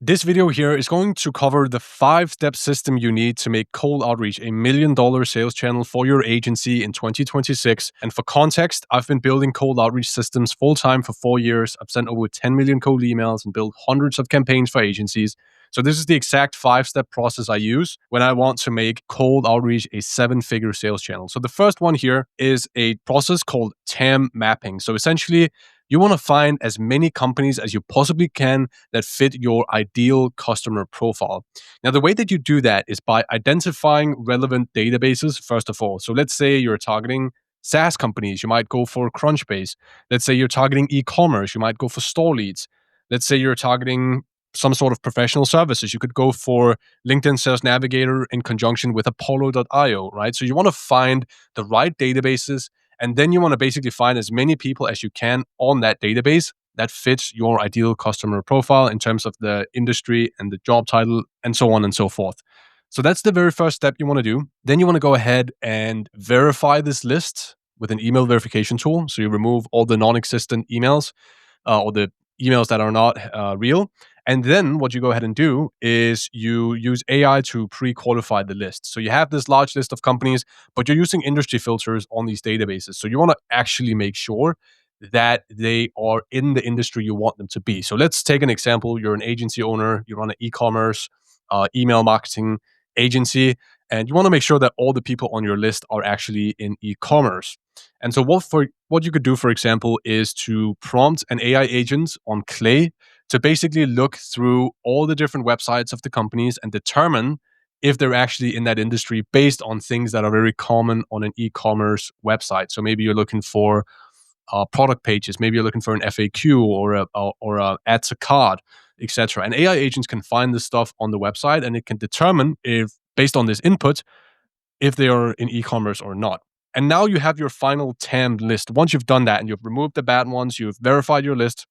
This video here is going to cover the 5-step system you need to make cold outreach a $1 million sales channel for your agency in 2026. And for context, I've been building cold outreach systems full time for 4 years. I've sent over 10 million cold emails and built hundreds of campaigns for agencies. So this is the exact 5-step process I use when I want to make cold outreach a 7-figure sales channel. So the first one here is a process called TAM mapping. So essentially, you want to find as many companies as you possibly can that fit your ideal customer profile. Now, the way that you do that is by identifying relevant databases, first of all. So let's say you're targeting SaaS companies, you might go for Crunchbase. Let's say you're targeting e-commerce, you might go for Store Leads. Let's say you're targeting some sort of professional services. You could go for LinkedIn Sales Navigator in conjunction with Apollo.io, right? So you want to find the right databases, and then you want to basically find as many people as you can on that database that fits your ideal customer profile in terms of the industry and the job title and so on and so forth. So that's the very first step you want to do. Then you want to go ahead and verify this list with an email verification tool. So you remove all the non-existent emails or the emails that are not real. And then what you go ahead and do is you use AI to pre-qualify the list. So you have this large list of companies, but you're using industry filters on these databases. So you want to actually make sure that they are in the industry you want them to be. So let's take an example. You're an agency owner, you run an e-commerce, email marketing agency, and you want to make sure that all the people on your list are actually in e-commerce. And so what you could do, for example, is to prompt an AI agent on Clay to basically look through all the different websites of the companies and determine if they're actually in that industry based on things that are very common on an e-commerce website. So maybe you're looking for product pages, maybe you're looking for an FAQ or a add to cart, etc. And AI agents can find this stuff on the website, and it can determine if, based on this input, if they are in e-commerce or not. And now you have your final TAM list. Once you've done that and you've removed the bad ones, you've verified your list,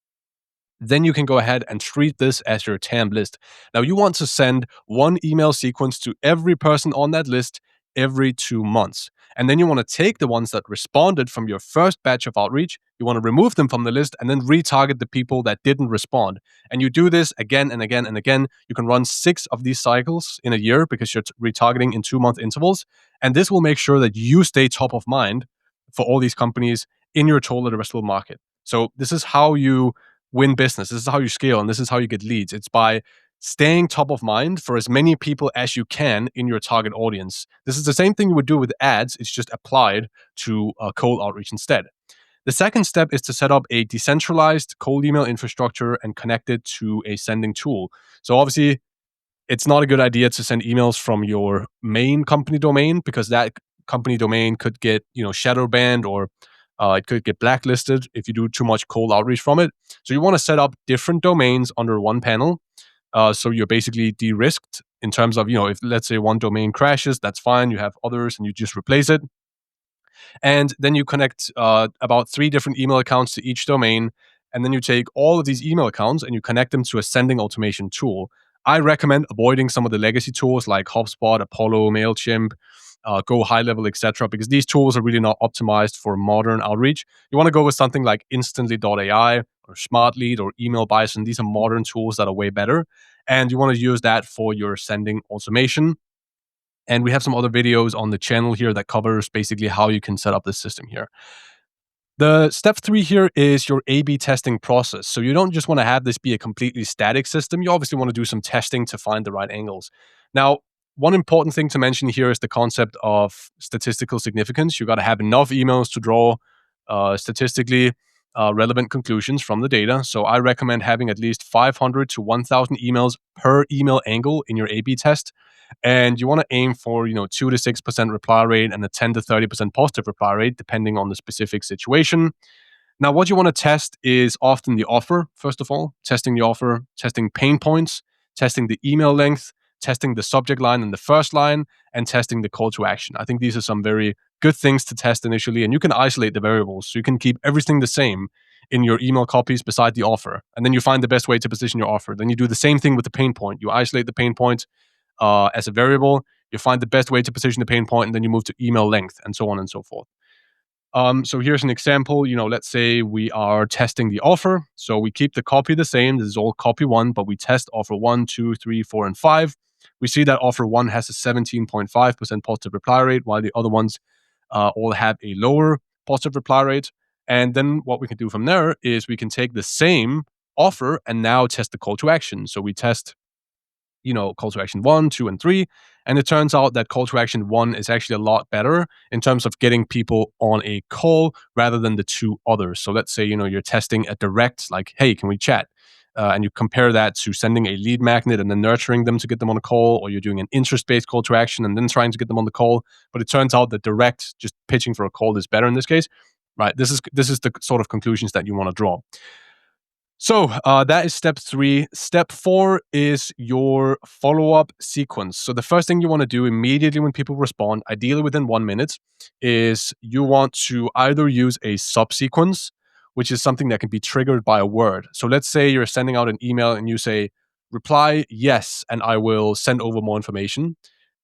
then you can go ahead and treat this as your TAM list. Now, you want to send one email sequence to every person on that list every 2 months. And then you want to take the ones that responded from your first batch of outreach, you want to remove them from the list and then retarget the people that didn't respond. And you do this again and again and again. You can run 6 of these cycles in a year because you're retargeting in 2-month intervals. And this will make sure that you stay top of mind for all these companies in your total addressable market. So this is how you win business. This is how you scale, and this is how you get leads. It's by staying top of mind for as many people as you can in your target audience. This is the same thing you would do with ads. It's just applied to cold outreach instead. The second step is to set up a decentralized cold email infrastructure and connect it to a sending tool. So obviously, it's not a good idea to send emails from your main company domain because that company domain could get shadow banned or it could get blacklisted if you do too much cold outreach from it. So you want to set up different domains under one panel. So you're basically de-risked in terms of, if let's say one domain crashes, that's fine. You have others and you just replace it. And then you connect about 3 different email accounts to each domain. And then you take all of these email accounts and you connect them to a sending automation tool. I recommend avoiding some of the legacy tools like HubSpot, Apollo, MailChimp, Go High Level, etc., because these tools are really not optimized for modern outreach. You want to go with something like Instantly.ai or SmartLead or Email Bison. These are modern tools that are way better. And you want to use that for your sending automation. And we have some other videos on the channel here that covers basically how you can set up this system here. The step 3 here is your A/B testing process. So you don't just want to have this be a completely static system. You obviously want to do some testing to find the right angles. Now, one important thing to mention here is the concept of statistical significance. You got to have enough emails to draw statistically relevant conclusions from the data. So I recommend having at least 500 to 1,000 emails per email angle in your A/B test. And you want to aim for 2 to 6% reply rate and a 10 to 30% positive reply rate, depending on the specific situation. Now, what you want to test is often the offer, first of all, testing the offer, testing pain points, testing the email length, testing the subject line and the first line, and testing the call to action. I think these are some very good things to test initially, and you can isolate the variables. So you can keep everything the same in your email copies beside the offer, and then you find the best way to position your offer. Then you do the same thing with the pain point. You isolate the pain point as a variable, you find the best way to position the pain point, and then you move to email length, and so on and so forth. So here's an example. Let's say we are testing the offer. So we keep the copy the same. This is all copy one, but we test offer 1, 2, 3, 4, and 5. We see that offer 1 has a 17.5% positive reply rate, while the other ones all have a lower positive reply rate. And then what we can do from there is we can take the same offer and now test the call to action. So we test call to action 1, 2, and 3. And it turns out that call to action 1 is actually a lot better in terms of getting people on a call rather than the two others. So let's say, you're testing a direct, like, hey, can we chat? And you compare that to sending a lead magnet and then nurturing them to get them on a call, or you're doing an interest-based call to action and then trying to get them on the call. But it turns out that direct, just pitching for a call, is better in this case, right? This is the sort of conclusions that you want to draw. So that is step 3. Step 4 is your follow-up sequence. So the first thing you want to do immediately when people respond, ideally within 1 minute, is you want to either use a subsequence, which is something that can be triggered by a word. So let's say you're sending out an email and you say, reply yes, and I will send over more information.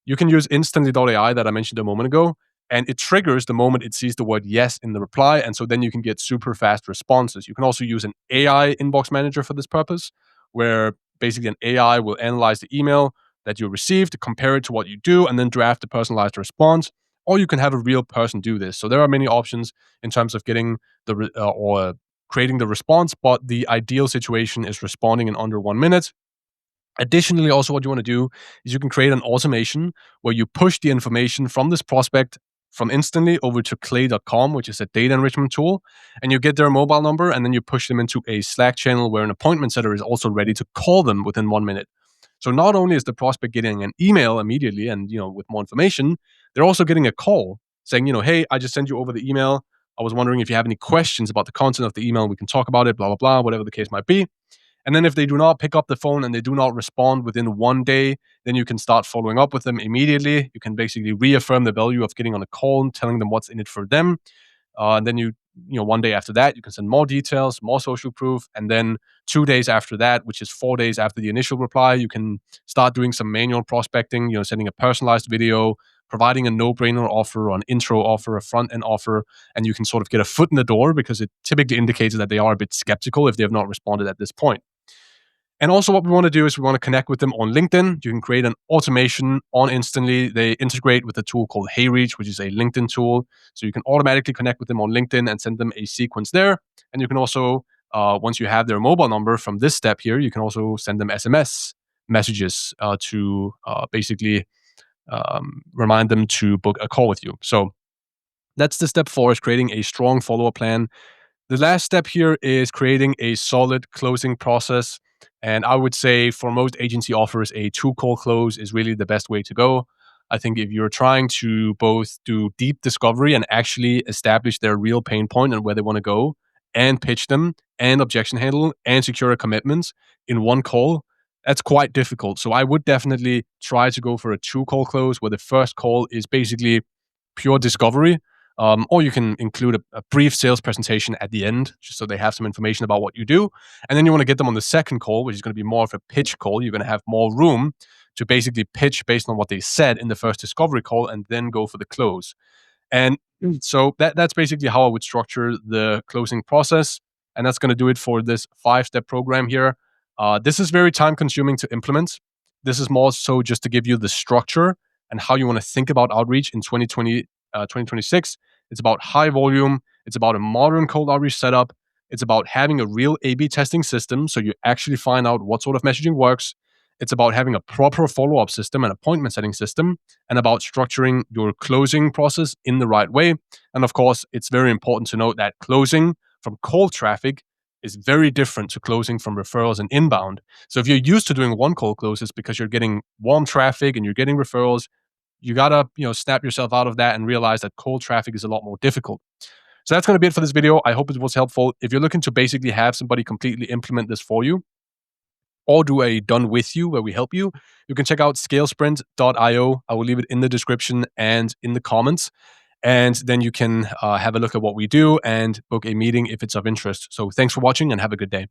You can use instantly.ai that I mentioned a moment ago, and it triggers the moment it sees the word yes in the reply. And so then you can get super fast responses. You can also use an AI inbox manager for this purpose, where basically an AI will analyze the email that you received, compare it to what you do, and then draft a personalized response. Or you can have a real person do this. So there are many options in terms of getting or creating the response, but the ideal situation is responding in under 1 minute. Additionally, also what you want to do is you can create an automation where you push the information from this prospect from Instantly over to Clay.com, which is a data enrichment tool, and you get their mobile number, and then you push them into a Slack channel where an appointment setter is also ready to call them within 1 minute. So not only is the prospect getting an email immediately and with more information, they're also getting a call saying, hey, I just sent you over the email. I was wondering if you have any questions about the content of the email. We can talk about it, blah, blah, blah, whatever the case might be. And then if they do not pick up the phone and they do not respond within 1 day, then you can start following up with them immediately. You can basically reaffirm the value of getting on a call and telling them what's in it for them. And then 1 day after that, you can send more details, more social proof. And then 2 days after that, which is 4 days after the initial reply, you can start doing some manual prospecting, sending a personalized video, providing a no-brainer offer or an intro offer, a front-end offer, and you can sort of get a foot in the door because it typically indicates that they are a bit skeptical if they have not responded at this point. And also what we want to do is we want to connect with them on LinkedIn. You can create an automation on Instantly. They integrate with a tool called HeyReach, which is a LinkedIn tool. So you can automatically connect with them on LinkedIn and send them a sequence there. And you can also, once you have their mobile number from this step here, you can also send them SMS messages to basically remind them to book a call with you. So that's the step 4, is creating a strong follow-up plan. The last step here is creating a solid closing process. And I would say for most agency offers, a 2-call close is really the best way to go. I think if you're trying to both do deep discovery and actually establish their real pain point and where they want to go, and pitch them, and objection handle, and secure a commitment in 1 call, that's quite difficult. So I would definitely try to go for a 2-call close where the first call is basically pure discovery. Or you can include a brief sales presentation at the end, just so they have some information about what you do. And then you want to get them on the second call, which is going to be more of a pitch call. You're going to have more room to basically pitch based on what they said in the first discovery call and then go for the close. And so that's basically how I would structure the closing process. And that's going to do it for this 5-step program here. This is very time consuming to implement. This is more so just to give you the structure and how you want to think about outreach in 2026. It's about high volume. It's about a modern cold outreach setup. It's about having a real A/B testing system so you actually find out what sort of messaging works. It's about having a proper follow-up system and appointment setting system, and about structuring your closing process in the right way. And of course, it's very important to note that closing from cold traffic is very different to closing from referrals and inbound. So if you're used to doing 1 cold closes because you're getting warm traffic and you're getting referrals, you gotta snap yourself out of that and realize that cold traffic is a lot more difficult. So that's going to be it for this video. I hope it was helpful. If you're looking to basically have somebody completely implement this for you, or do a done with you where we help you, you can check out scalesprint.io. I will leave it in the description and in the comments. And then you can have a look at what we do and book a meeting if it's of interest. So thanks for watching and have a good day.